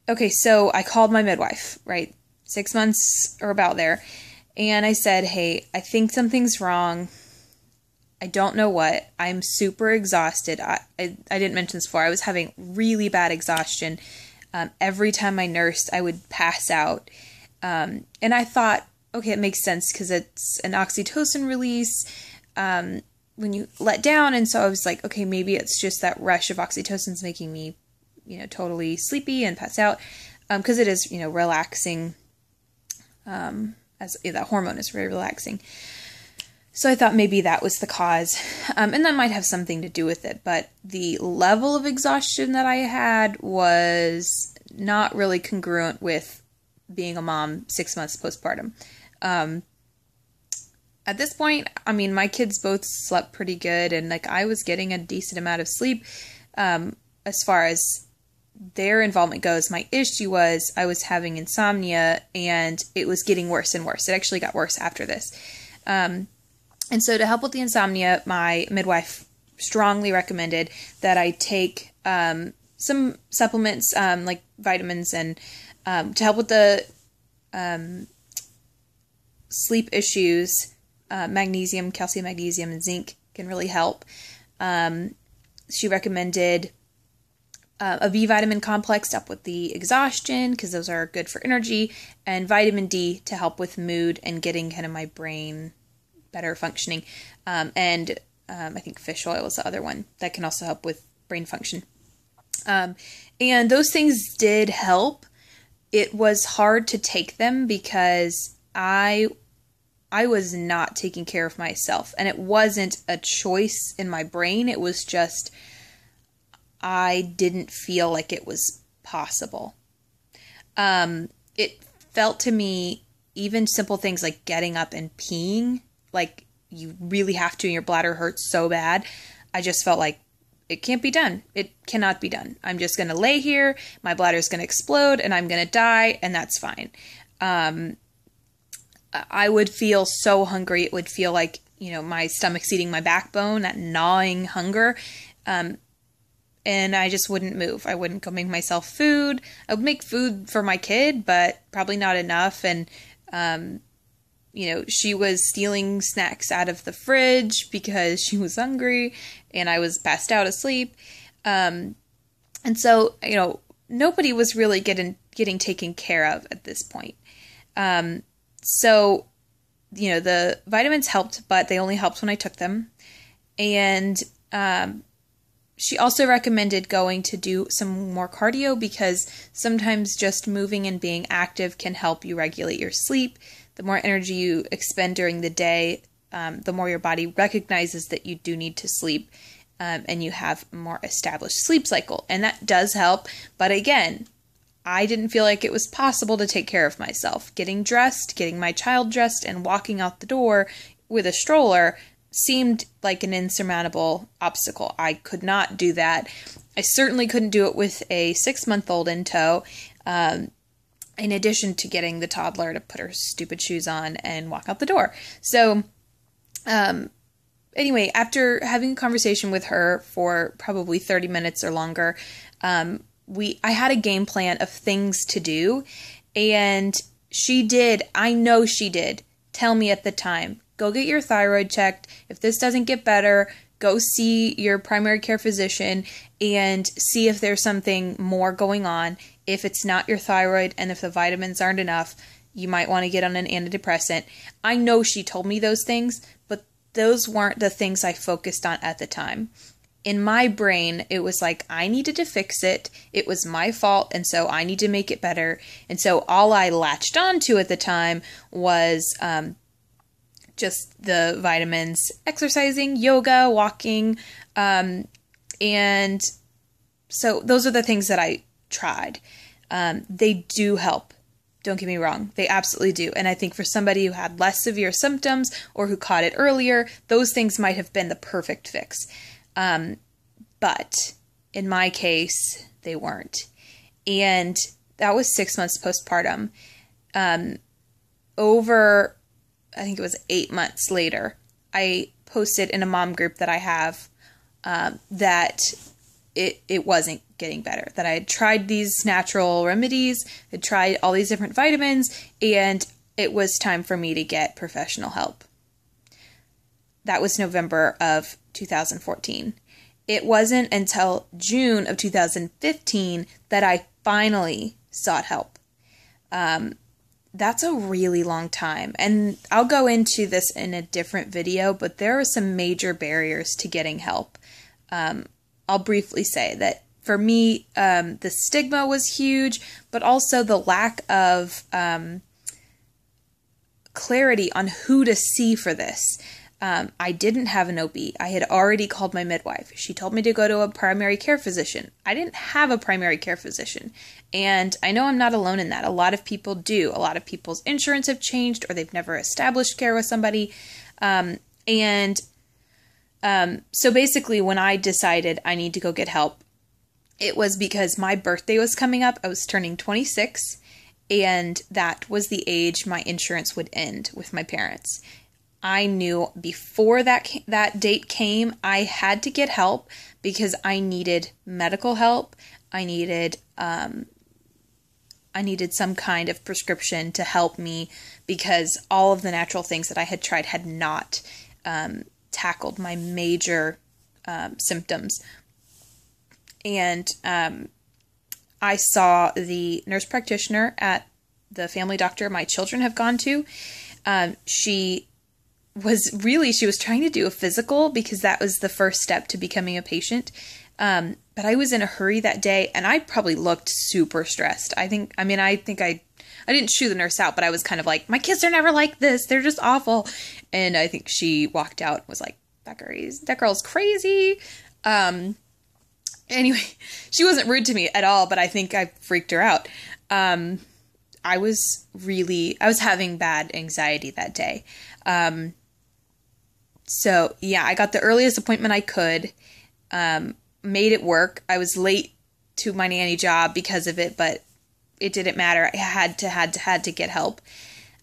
okay, so I called my midwife, right? 6 months or about there. And I said, hey, I think something's wrong. I don't know what. I'm super exhausted. I didn't mention this before. I was having really bad exhaustion. Every time I nursed, I would pass out. And I thought, okay, it makes sense because it's an oxytocin release when you let down. And so I was like, okay, maybe it's just that rush of oxytocin's making me, totally sleepy and pass out. Because it is, relaxing. That hormone is very relaxing. So I thought maybe that was the cause. And that might have something to do with it. But the level of exhaustion that I had was not really congruent with being a mom 6 months postpartum. At this point, my kids both slept pretty good, and I was getting a decent amount of sleep. As far as their involvement goes, my issue was I was having insomnia, and it was getting worse and worse. It actually got worse after this. And so to help with the insomnia, my midwife strongly recommended that I take some supplements like vitamins and to help with the sleep issues. Magnesium, calcium, magnesium, and zinc can really help. She recommended a B vitamin complex to help with the exhaustion because those are good for energy, and vitamin D to help with mood and getting kind of my brain better functioning. And I think fish oil is the other one that can also help with brain function. And those things did help. It was hard to take them because I was not taking care of myself, and it wasn't a choice in my brain. It was just, I didn't feel like it was possible. It felt to me, even simple things like getting up and peeing, like you really have to and your bladder hurts so bad. I just felt like it can't be done. It cannot be done. I'm just going to lay here. My bladder's going to explode and I'm going to die, and that's fine. I would feel so hungry. It would feel like, my stomach's eating my backbone, that gnawing hunger. And I just wouldn't move. I wouldn't go make myself food. I would make food for my kid, but probably not enough. And, she was stealing snacks out of the fridge because she was hungry and I was passed out asleep. And so, nobody was really getting taken care of at this point. So, the vitamins helped, but they only helped when I took them. And she also recommended going to do some more cardio because sometimes just moving and being active can help you regulate your sleep. The more energy you expend during the day, the more your body recognizes that you do need to sleep, and you have a more established sleep cycle. And that does help. But again, I didn't feel like it was possible to take care of myself. Getting dressed, getting my child dressed, and walking out the door with a stroller seemed like an insurmountable obstacle. I could not do that. I certainly couldn't do it with a 6-month-old in tow, in addition to getting the toddler to put her stupid shoes on and walk out the door. So, anyway, after having a conversation with her for probably 30 minutes or longer, I had a game plan of things to do, and I know she did, tell me at the time, go get your thyroid checked. If this doesn't get better, go see your primary care physician and see if there's something more going on. If it's not your thyroid and if the vitamins aren't enough, you might want to get on an antidepressant. I know she told me those things, but those weren't the things I focused on at the time. In my brain, it was like, I needed to fix it. It was my fault, and so I need to make it better. And so all I latched onto at the time was just the vitamins, exercising, yoga, walking. And so those are the things that I tried. They do help. Don't get me wrong. They absolutely do. And I think for somebody who had less severe symptoms or who caught it earlier, those things might have been the perfect fix. But in my case, they weren't. And that was 6 months postpartum. Over, I think it was 8 months later, I posted in a mom group that I have, that it wasn't getting better, that I had tried these natural remedies, had tried all these different vitamins, and it was time for me to get professional help. That was November of 2014. It wasn't until June of 2015 that I finally sought help. That's a really long time. And I'll go into this in a different video, but there are some major barriers to getting help. I'll briefly say that for me, the stigma was huge, but also the lack of clarity on who to see for this. I didn't have an OB. I had already called my midwife. She told me to go to a primary care physician. I didn't have a primary care physician. And I know I'm not alone in that. A lot of people do. A lot of people's insurance have changed, or they've never established care with somebody. So basically when I decided I need to go get help, it was because my birthday was coming up. I was turning 26, and that was the age my insurance would end with my parents. I knew before that date came, I had to get help because I needed medical help. I needed some kind of prescription to help me because all of the natural things that I had tried had not tackled my major symptoms. And I saw the nurse practitioner at the family doctor my children have gone to. She was trying to do a physical because that was the first step to becoming a patient. But I was in a hurry that day, and I probably looked super stressed. I didn't shoo the nurse out, but I was kind of like, my kids are never like this. They're just awful. And I think she walked out and was like, that girl's crazy. Anyway, she wasn't rude to me at all, but I think I freaked her out. I was having bad anxiety that day. So yeah, I got the earliest appointment I could, made it work. I was late to my nanny job because of it, but it didn't matter. I had to get help.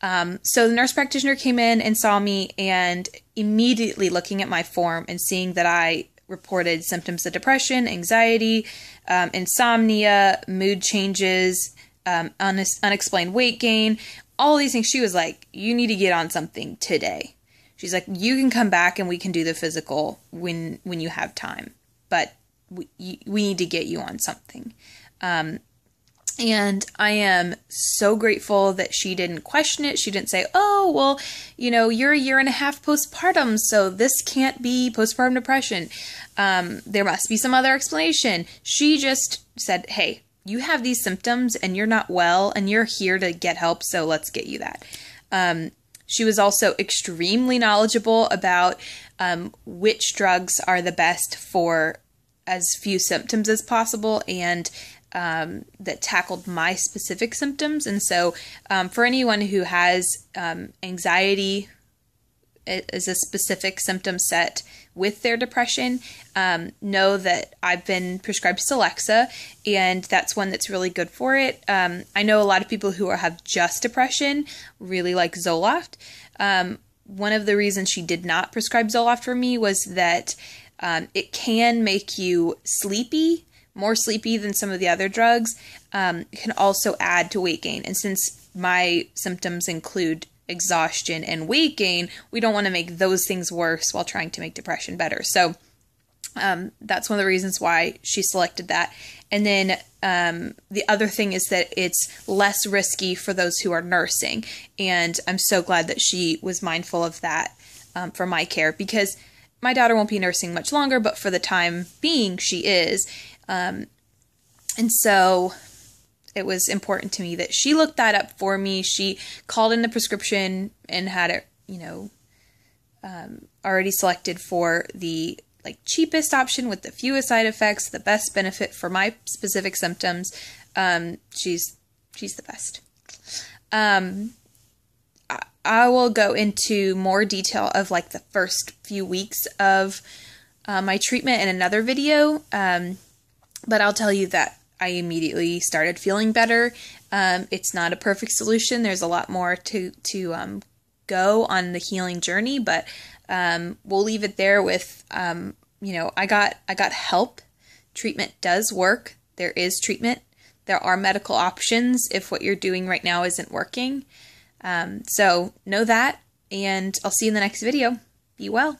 So the nurse practitioner came in and saw me, and immediately looking at my form and seeing that I reported symptoms of depression, anxiety, insomnia, mood changes, unexplained weight gain, all these things. She was like, you need to get on something today. She's like, you can come back and we can do the physical when you have time, but we need to get you on something. And I am so grateful that she didn't question it. She didn't say, oh, well, you're a year and a half postpartum, so this can't be postpartum depression. There must be some other explanation. She just said, hey, you have these symptoms and you're not well and you're here to get help, so let's get you that. She was also extremely knowledgeable about which drugs are the best for as few symptoms as possible, and that tackled my specific symptoms. And so for anyone who has anxiety as a specific symptom set with their depression, know that I've been prescribed Celexa, and that's one that's really good for it. I know a lot of people who have just depression really like Zoloft. One of the reasons she did not prescribe Zoloft for me was that it can make you sleepy, more sleepy than some of the other drugs. It can also add to weight gain. And since my symptoms include exhaustion and weight gain, we don't want to make those things worse while trying to make depression better. So that's one of the reasons why she selected that. And then the other thing is that it's less risky for those who are nursing. And I'm so glad that she was mindful of that for my care, because my daughter won't be nursing much longer, but for the time being, she is. And so it was important to me that she looked that up for me. She called in the prescription and had it, already selected for the cheapest option with the fewest side effects, the best benefit for my specific symptoms. She's the best. I will go into more detail of the first few weeks of my treatment in another video. But I'll tell you that I immediately started feeling better. It's not a perfect solution. There's a lot more to go on the healing journey, but we'll leave it there with, I got help treatment does work. There is treatment. There are medical options if what you're doing right now isn't working. So know that, and I'll see you in the next video. Be well.